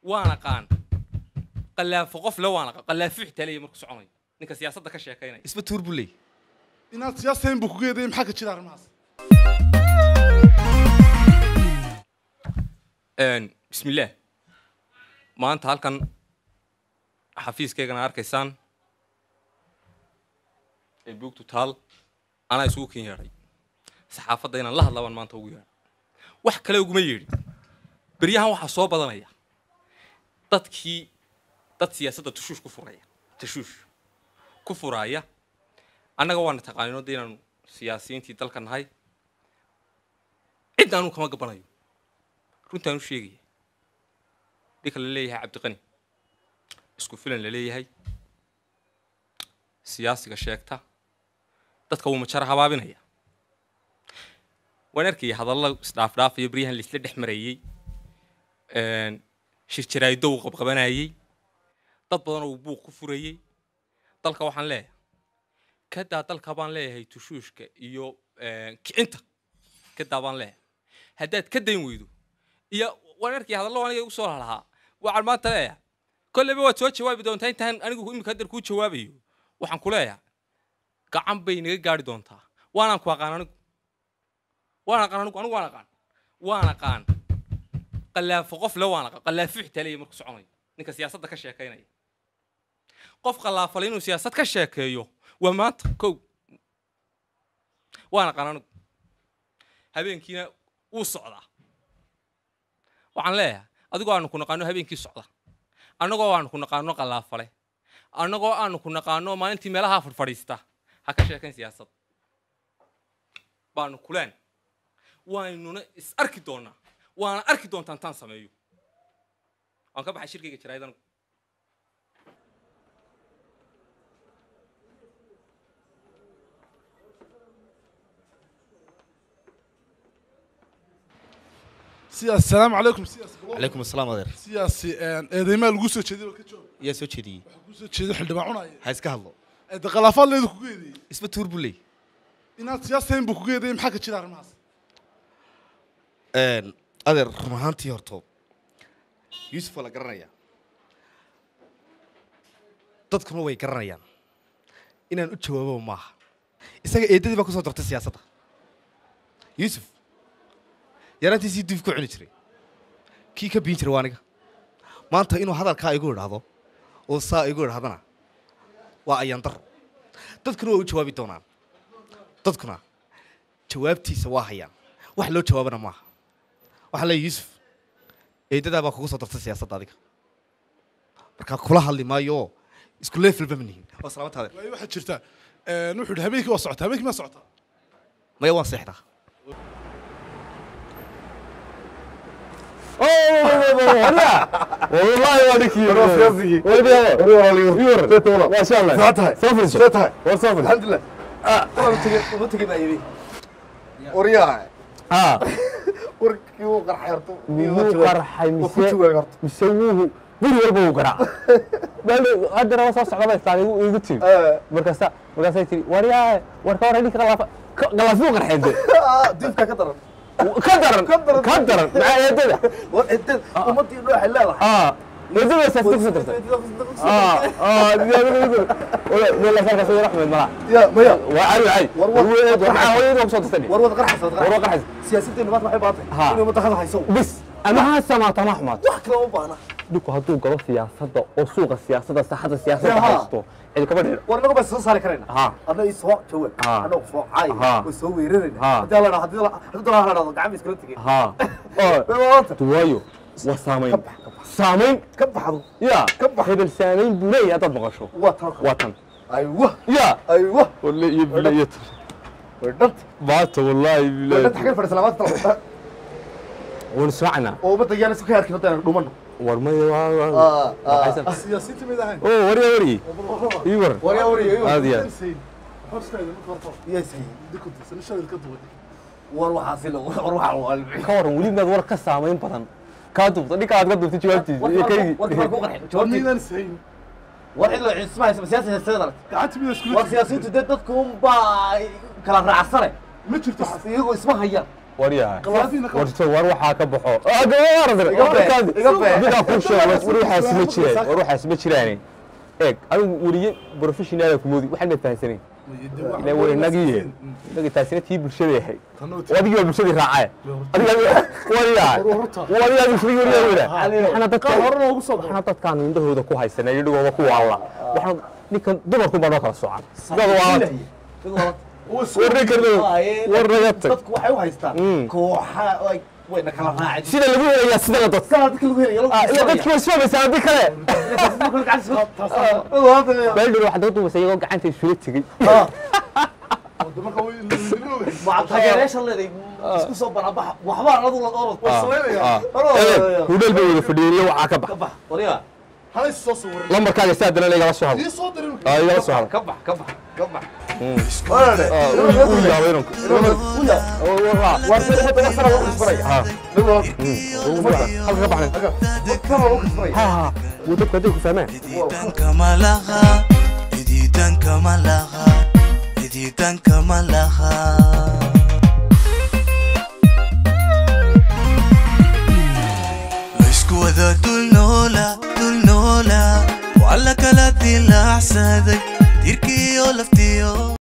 وانا قان قلاف قف لو وانا قلاف فحتلي markuu soconayo ninka siyaasadda ka sheekeynaya isba tuur bulay inaad siyaasadeyn buu ku geeday maxaa ka jira arrimahaas bismillaah maanta halkan xafiiskayga arkaysaan ee buugtu taal ana isugu kin yeeray saxaafadda inaan la hadlaa maanta ugu yeeray wax kale ugu ma yeedhin bariyahan waxa soo badanaya dad siyaasadda tashuush ku furaya annaga waan taqaanino inaan siyaasiyiintii dalka nahay cid aanu kama gabanayo runtaan u sheegaya dhika la leeyahay cabdiqani isku filan la leeyahay siyaasiga sheegta dadka uu majar habaabinaya waan arkay hadallo isdhaaf iyo bariyahan la isla dhexmarayay shirjiraaydo uu qabqabanayay dad badan oo buuq ku furayay dalka waxaan leeyahay kada dalka baan leeyahay tushuushka iyo kicinta kada baan leeyahay haddaad ka dayn weydo iyo waan arkay hadallo aniga ugu soo lahaa waxaan maanta leeyahay kolleyba waad soo jawaabi doontaa intaan anigu imika hadda kuu jawaabayo waxaan ku leeyahay gacan bay naga gaari doontaa waan ku aqaan anigu waan aqaan قلاف قف لو أنا قلاف فحتلي markuu soconayo ninka siyaasadda ka sheekeynaya qof qalaaf inuu siyaasad ka sheekeeyo waa maanta kow waana qanaan habeenkiina uu socdaa waxaan leeyahay adigoo aanu ku naqaano habeenkii socda annagoo aanu ku naqaano qalaafale annagoo aanu ku naqaano maalintii meelaha fadhiista ha ka sheekeyn siyaasad baanu kuleen waanuna is arki doonaa وانا اركي دونتان تان سميو ان كبخ شركيga jiraydan السلام عليكم سياسي عليكم السلام adeer سياسي eedeyma lagu soo jeeday ka joog yaa soo jeediyay ku soo jeeday xildhibaan cunaya ha iska hadlo eed qalafad leedu ku geeday isba tuur bulay inaad siyaasadeyn buu ku geeday maxaa ka jira arrimahaas adeer run ahaantii horto yuusuf waa la garanaya dadkuna way garanayaan inaan u jawaabo maaha isaga eedadii baa ku soo dartay siyaasadda yuusuf yaraantiisii duf ku cuni jiray kii ka biin jiray waa aniga maanta inuu hadalkaa igu idhaahdo oo saa igu idhahdana waa ayaan daro dadkuna waa u jawaabi doonaan dadkuna jawaabtiisa waa hayaan wax loo jawaabana maaha waxaa leeyahay yuusuf eedadaa baa kugu soo dartay siyaasadda adiga markaa kula hadli maayo isku leefalba ma nihin waa salaamataade way waxa jirta wuxuu yidhi habeenkii waa socotaa habeenkii ma socotaa maya waan seexdaa والله وادك ما شاء الله صفر الحمد لله ورياها warkii uu qarxayarto uu qarxay misawuhu guri walba uu qaraa bal hadda soo socda islaamiga uu igu tii markaasay tiri wariyaa warka hore ninka qalaafu qarxayde dibka ka daran ma eedada war inta umadii dhoox leedahay eedada safti ku dartay ولا فرق سوي رحمة المرأة يا ميا وعلي ورود قرحة سياسة النبات ما حيباطي إنه متخذ هيسو بس أنا هسه ما طمحمت وحكي لو بانا دوكو هدو قلو سياسة أو سوق السياسة صحة السياسة حاجته اللي كمان ورنا بس صار كرينا أنا يسوق شو أنا فوق عاي ويسوي رينا هذا لا هذا قاعد يسكرتك توايو وسامين سامين كبحضو يا هبل سامين بولي هذا بغشو وطن أيوه يا أيوه والله يبليت وردت بات والله يبليت وردت حكي في سلامات طلعت ونسمعنا وبدأ جانا سكير كذا دومنا ورمي سياسيتي ميدهن اوه وري ايور وري هذه يا سيد ديكو سنشل الكدوه وروح حاصل وروح على كور ولي ما ور كسامين بدن كادو ديك aad ka duubtay jawaabtiisa جوابتي سين وإلا اسمها سياسة السيدرة قعدت بيها وسياسيته دي dadku baa kala raacsanay ما jirto iyagu isma hayaan وريها قوافينا كم ورثو وروحها كبحو بدا كل شيء وروحها سمجيران وروحها سمجيران ايق انا وريه بروفيشنال كمودي waxaan ma fahansanay ila way nagi taasinatii bulshada yahay wadiga bulshada raacay adiga wariya waxaan dadka horna ugu soo waxaan dadkaan indhahooda ku haysanay idhigooda ku waala waxaan ninkan dumarku baa kala soocan dadku waxay u haystaan kooxa way kala raacay sida lagu helayaa sida la dadka dadka lagu helayaa ila dadku way soo baysaa hadii kale bal waxa dadku wasaygo gacanta isula tagay ma taageereesha leeday isku soo banabax waxba anadu la orod wasaynaya hudal bay wada fadhiyeen waxa ka bax wariya hal soo soo lambarkaaga saadana laga soo hado soo dirin iga soo hado ka bax wala uya weeron warta hadda sara loo xisbay ha halka baxna sara loo xisbay ha wadada kadib ku fahmaan idiidan kama laha laysku wada dul noola wala kala dilacsaday dirkiyo laftiyo